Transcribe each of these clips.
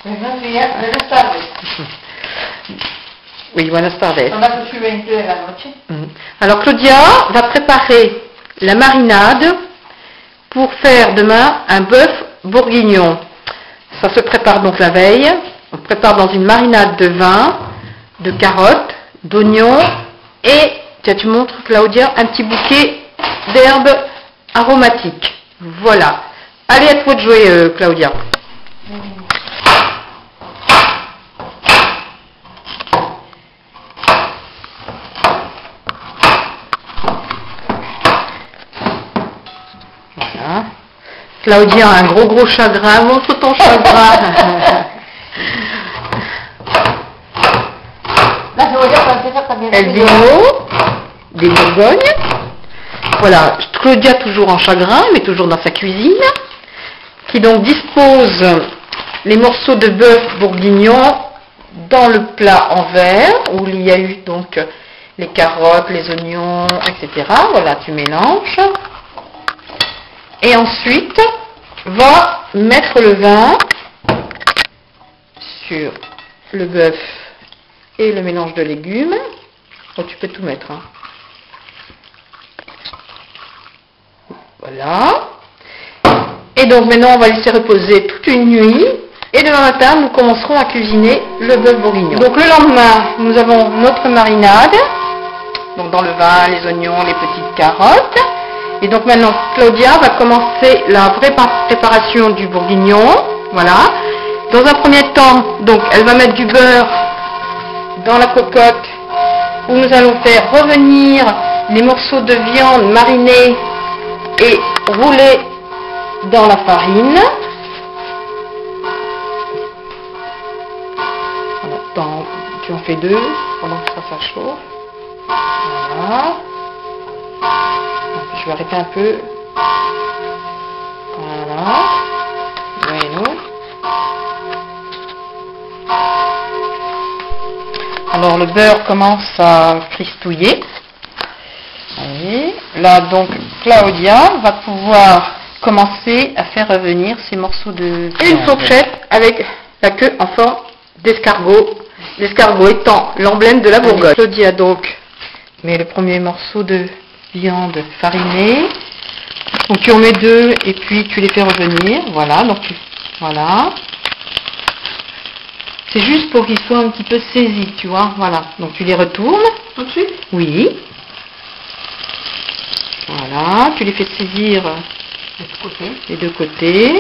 Buenas tardes. Oui, buenas tardes. Son las 8:20 de la noche. Alors Claudia va préparer la marinade pour faire demain un bœuf bourguignon. Ça se prépare donc la veille. On prépare dans une marinade de vin, de carottes, d'oignons et, tiens, tu montres Claudia, un petit bouquet d'herbes aromatiques. Voilà. Allez, à toi de jouer Claudia. Voilà. Claudia a un gros chagrin. Montre ton chagrin. La cebolla francesa también. El vino des Bourgognes. Voilà, Claudia toujours en chagrin, mais toujours dans sa cuisine, qui donc dispose les morceaux de bœuf bourguignon dans le plat en verre, où il y a eu donc les carottes, les oignons, etc. Voilà, tu mélanges. Et ensuite, va mettre le vin sur le bœuf et le mélange de légumes. Oh, tu peux tout mettre, hein. Voilà. Et donc maintenant, on va laisser reposer toute une nuit. Et demain matin, nous commencerons à cuisiner le bœuf bourguignon. Donc le lendemain, nous avons notre marinade. Donc dans le vin, les oignons, les petites carottes. Et donc maintenant, Claudia va commencer la vraie préparation du bourguignon. Voilà. Dans un premier temps, donc elle va mettre du beurre dans la cocotte où nous allons faire revenir les morceaux de viande marinés et rouler dans la farine. Attends, tu en fais deux pendant que ça chauffe. Voilà. Je vais arrêter un peu. Voilà. Bueno. Alors le beurre commence à cristouiller. Allez. Là donc Claudia va pouvoir commencer à faire revenir ces morceaux de viande. Et une fourchette avec la queue en forme d'escargot. L'escargot étant l'emblème de la Bourgogne. Claudia donc met le premier morceau de viande farinée. Donc tu en mets deux et puis tu les fais revenir. Voilà, donc voilà. C'est juste pour qu'ils soient un petit peu saisis, tu vois. Voilà. Donc tu les retournes. Tout de suite ? Oui. Voilà, tu les fais saisir les deux côtés.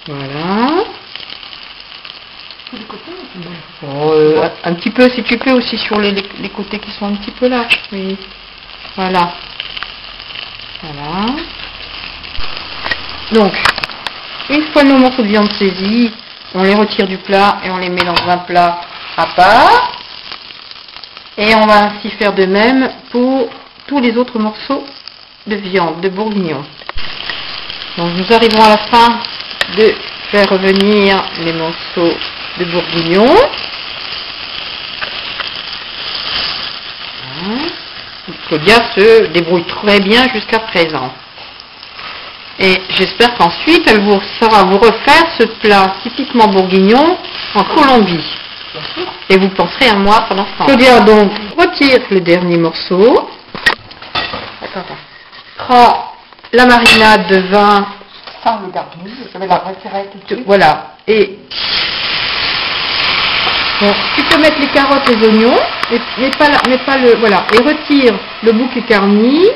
Voilà. Un petit peu si tu peux aussi sur les côtés qui sont un petit peu larges. Oui. Voilà. Voilà. Donc, une fois nos morceaux de viande saisis, on les retire du plat et on les met dans un plat à part. Et on va ainsi faire de même pour tous les autres morceaux de viande, de bourguignon. Donc nous arrivons à la fin de faire revenir les morceaux de bourguignon. Claudia se débrouille très bien jusqu'à présent. Et j'espère qu'ensuite elle vous saura vous refaire ce plat typiquement bourguignon en Colombie. Et vous penserez à moi pendant ce temps. Claudia donc retire le dernier morceau. Prends la marinade de vin. Sans le dernier, je vais la retirer tout de suite. Voilà. Et bon, tu peux mettre les carottes et les oignons, mais pas le. Voilà. Et retire le bouquet garni.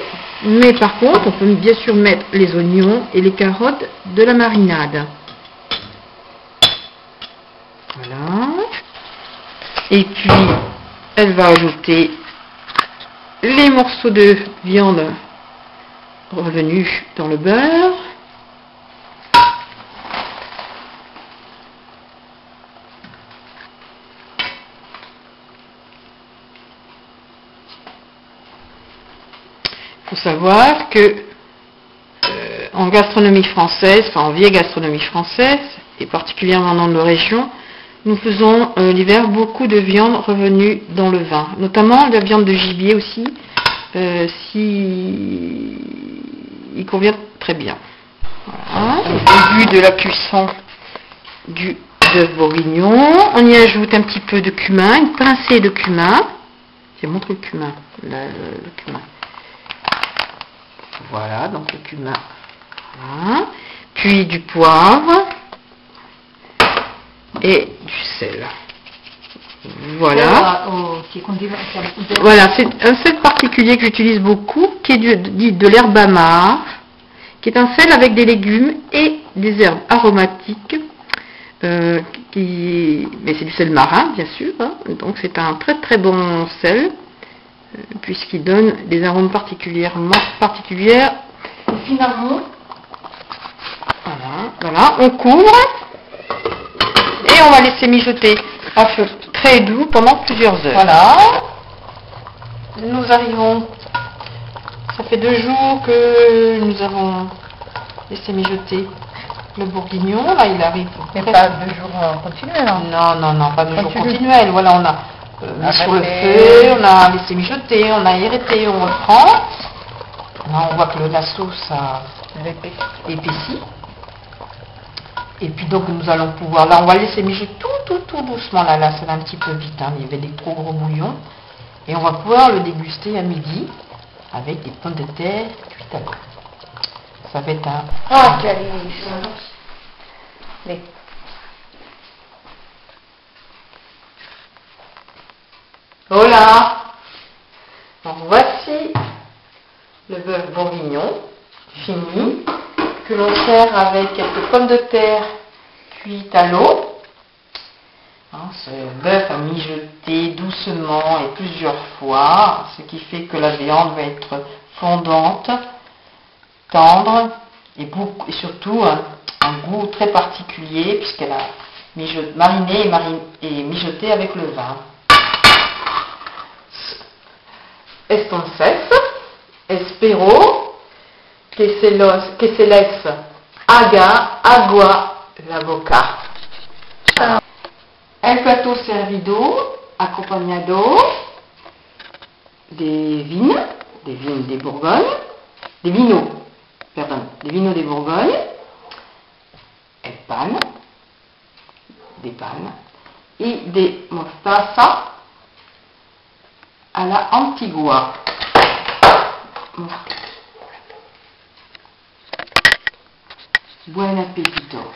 Mais par contre, on peut bien sûr mettre les oignons et les carottes de la marinade. Voilà. Et puis, elle va ajouter les morceaux de viande revenus dans le beurre. Il faut savoir que en gastronomie française, enfin en vieille gastronomie française, et particulièrement dans nos régions, nous faisons l'hiver beaucoup de viande revenue dans le vin, notamment la viande de gibier aussi, il convient très bien. Voilà, au début de la cuisson du bœuf bourguignon, on y ajoute un petit peu de cumin, une pincée de cumin. Je vais montrer le cumin. Le cumin. Voilà, donc le cumin. Voilà. Puis du poivre et du sel. Voilà. Voilà, c'est un sel particulier que j'utilise beaucoup, qui est dit de l'herbe amare, qui est un sel avec des légumes et des herbes aromatiques. Mais c'est du sel marin, bien sûr. Hein. Donc c'est un très très bon sel, puisqu'il donne des arômes particulières. Et finalement, voilà, on couvre et on va laisser mijoter à feu très doux pendant plusieurs heures. Voilà. Nous arrivons. Ça fait 2 jours que nous avons laissé mijoter le bourguignon. Là, il arrive. mais pas 2 jours continuels. Hein. Non, pas 2 jours continuels. Voilà, on a mis sur le feu, on a laissé mijoter, on a hérité, on reprend. Là, on voit que la sauce a épaissi. Et puis donc nous allons pouvoir, là on va laisser mijoter tout doucement, là ça va un petit peu vite, hein, il y avait des trop gros bouillons. Et on va pouvoir le déguster à midi avec des pommes de terre cuites à l'eau. Ça va être un... Ah, quelle mais... Voilà. Donc voici le bœuf bourguignon fini, que l'on sert avec quelques pommes de terre cuites à l'eau. Hein, ce bœuf a mijoté doucement et plusieurs fois, ce qui fait que la viande va être fondante, tendre et surtout un goût très particulier puisqu'elle a mariné et mijoté avec le vin. Entonces, espero que se les haga agua la boca. El plato servido acompañado de vinos de Bourgogne, de vino de Bourgogne, el pan, y de mostaza a la antigua. Buen appetito.